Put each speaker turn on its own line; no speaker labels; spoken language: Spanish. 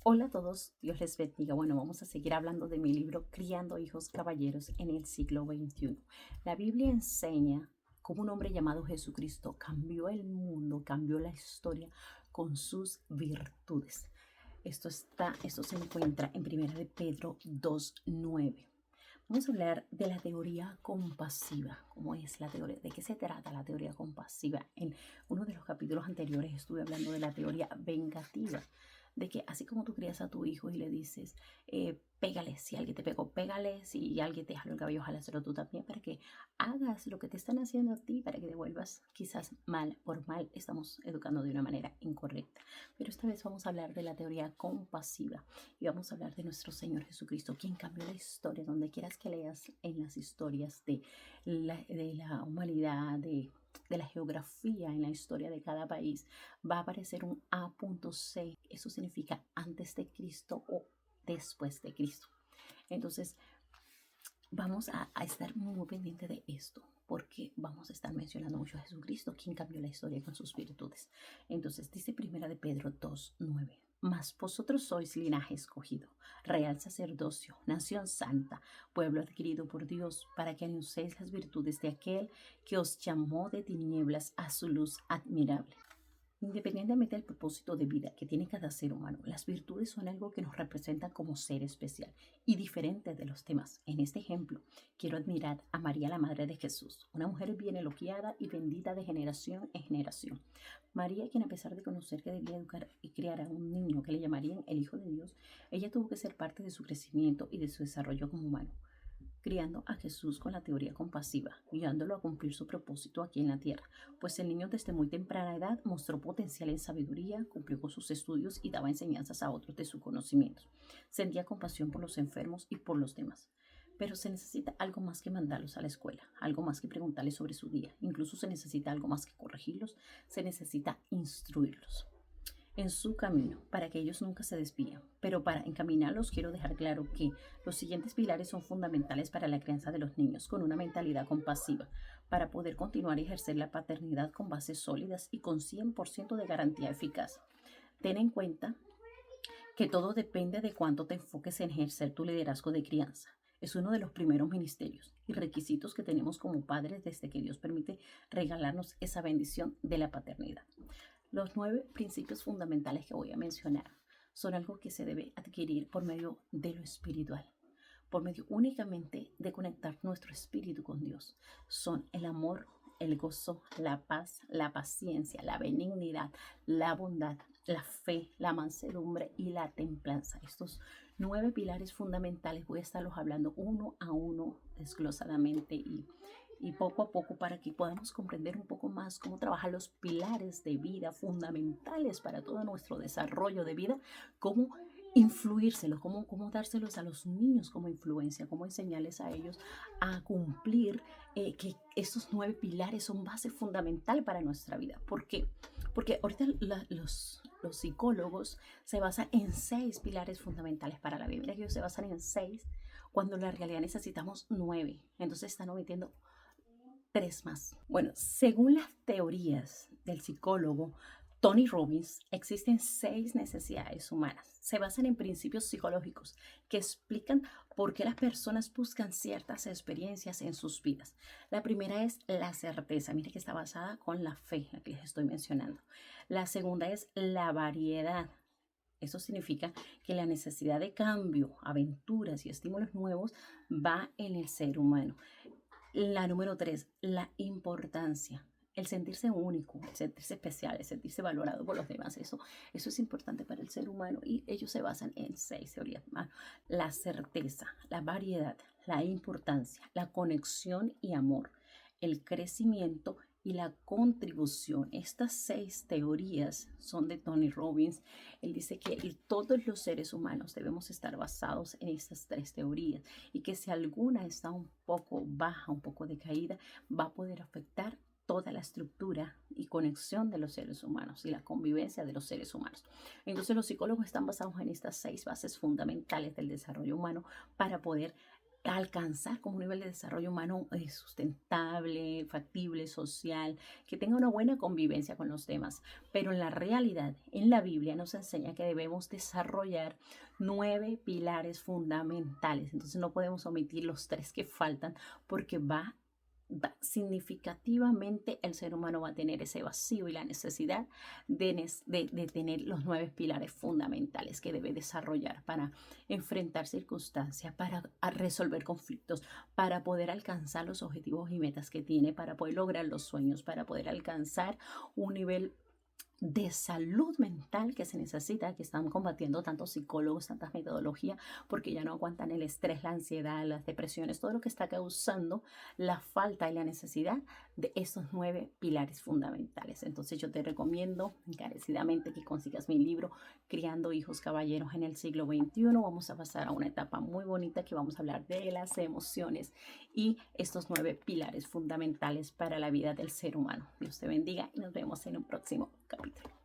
Hola a todos, Dios les bendiga. Bueno, vamos a seguir hablando de mi libro Criando hijos caballeros en el siglo XXI. La Biblia enseña cómo un hombre llamado Jesucristo cambió el mundo, cambió la historia con sus virtudes. Esto se encuentra en Primera de Pedro 2:9. Vamos a hablar de la teoría compasiva. ¿Cómo es la teoría? ¿De qué se trata la teoría compasiva? En uno de los capítulos anteriores estuve hablando de la teoría vengativa, de que así como tú crías a tu hijo y le dices, pégale, si alguien te pegó, pégale, si alguien te jaló el cabello, jálaselo tú también, para que hagas lo que te están haciendo a ti, para que devuelvas quizás mal por mal. Estamos educando de una manera incorrecta. Pero esta vez vamos a hablar de la teoría compasiva y vamos a hablar de nuestro Señor Jesucristo, quien cambió la historia. Donde quieras que leas en las historias de la humanidad, de la geografía en la historia de cada país, va a aparecer un A.C. Eso significa antes de Cristo o después de Cristo. Entonces, vamos a estar muy pendientes de esto, porque vamos a estar mencionando mucho a Jesucristo, quien cambió la historia con sus virtudes. Entonces, dice Primera de Pedro 2:9. Mas vosotros sois linaje escogido, real sacerdocio, nación santa, pueblo adquirido por Dios, para que anunciéis las virtudes de aquel que os llamó de tinieblas a su luz admirable. Independientemente del propósito de vida que tiene cada ser humano, las virtudes son algo que nos representan como ser especial y diferente de los demás. En este ejemplo, quiero admirar a María, la Madre de Jesús, una mujer bien elogiada y bendita de generación en generación. María, quien a pesar de conocer que debía educar y criar a un niño que le llamarían el Hijo de Dios, ella tuvo que ser parte de su crecimiento y de su desarrollo como humano, criando a Jesús con la teoría compasiva, guiándolo a cumplir su propósito aquí en la tierra, pues el niño desde muy temprana edad mostró potencial en sabiduría, cumplió con sus estudios y daba enseñanzas a otros de su conocimiento. Sentía compasión por los enfermos y por los demás. Pero se necesita algo más que mandarlos a la escuela, algo más que preguntarles sobre su día, incluso se necesita algo más que corregirlos, se necesita instruirlos en su camino para que ellos nunca se desvíen. Pero para encaminarlos quiero dejar claro que los siguientes pilares son fundamentales para la crianza de los niños con una mentalidad compasiva, para poder continuar y ejercer la paternidad con bases sólidas y con 100% de garantía eficaz. Ten en cuenta que todo depende de cuánto te enfoques en ejercer tu liderazgo de crianza. Es uno de los primeros ministerios y requisitos que tenemos como padres desde que Dios permite regalarnos esa bendición de la paternidad. Los 9 principios fundamentales que voy a mencionar son algo que se debe adquirir por medio de lo espiritual, por medio únicamente de conectar nuestro espíritu con Dios. Son el amor, el gozo, la paz, la paciencia, la benignidad, la bondad, la fe, la mansedumbre y la templanza. Estos 9 pilares fundamentales voy a estarlos hablando uno a uno desglosadamente y poco a poco para que podamos comprender un poco más cómo trabajar los pilares de vida fundamentales para todo nuestro desarrollo de vida, cómo influírselos, cómo dárselos a los niños como influencia, cómo enseñarles a ellos a cumplir que estos 9 pilares son base fundamental para nuestra vida. ¿Por qué? Porque ahorita los psicólogos se basan en 6 pilares fundamentales para la vida. Ellos se basan en 6 cuando en la realidad necesitamos 9. Entonces están omitiendo 3 más. Bueno, según las teorías del psicólogo Tony Robbins, existen 6 necesidades humanas. Se basan en principios psicológicos que explican por qué las personas buscan ciertas experiencias en sus vidas. La primera es la certeza. Mire que está basada con la fe, la que les estoy mencionando. La segunda es la variedad. Eso significa que la necesidad de cambio, aventuras y estímulos nuevos va en el ser humano. La número 3, la importancia. El sentirse único, el sentirse especial, el sentirse valorado por los demás. Eso es importante para el ser humano y ellos se basan en 6 teorías más. La certeza, la variedad, la importancia, la conexión y amor, el crecimiento y la contribución. Estas 6 teorías son de Tony Robbins. Él dice que todos los seres humanos debemos estar basados en estas 3 teorías y que si alguna está un poco baja, un poco decaída, va a poder afectar toda la estructura y conexión de los seres humanos y la convivencia de los seres humanos. Entonces los psicólogos están basados en estas 6 bases fundamentales del desarrollo humano para poder alcanzar como un nivel de desarrollo humano sustentable, factible, social, que tenga una buena convivencia con los demás. Pero en la realidad, en la Biblia nos enseña que debemos desarrollar 9 pilares fundamentales. Entonces no podemos omitir los 3 que faltan porque significativamente el ser humano va a tener ese vacío y la necesidad de tener los 9 pilares fundamentales que debe desarrollar para enfrentar circunstancias, para resolver conflictos, para poder alcanzar los objetivos y metas que tiene, para poder lograr los sueños, para poder alcanzar un nivel de salud mental que se necesita, que están combatiendo tantos psicólogos, tantas metodologías, porque ya no aguantan el estrés, la ansiedad, las depresiones, todo lo que está causando la falta y la necesidad de estos 9 pilares fundamentales. Entonces yo te recomiendo encarecidamente que consigas mi libro Criando hijos caballeros en el siglo XXI. Vamos a pasar a una etapa muy bonita que vamos a hablar de las emociones y estos 9 pilares fundamentales para la vida del ser humano. Dios te bendiga y nos vemos en un próximo capítulo.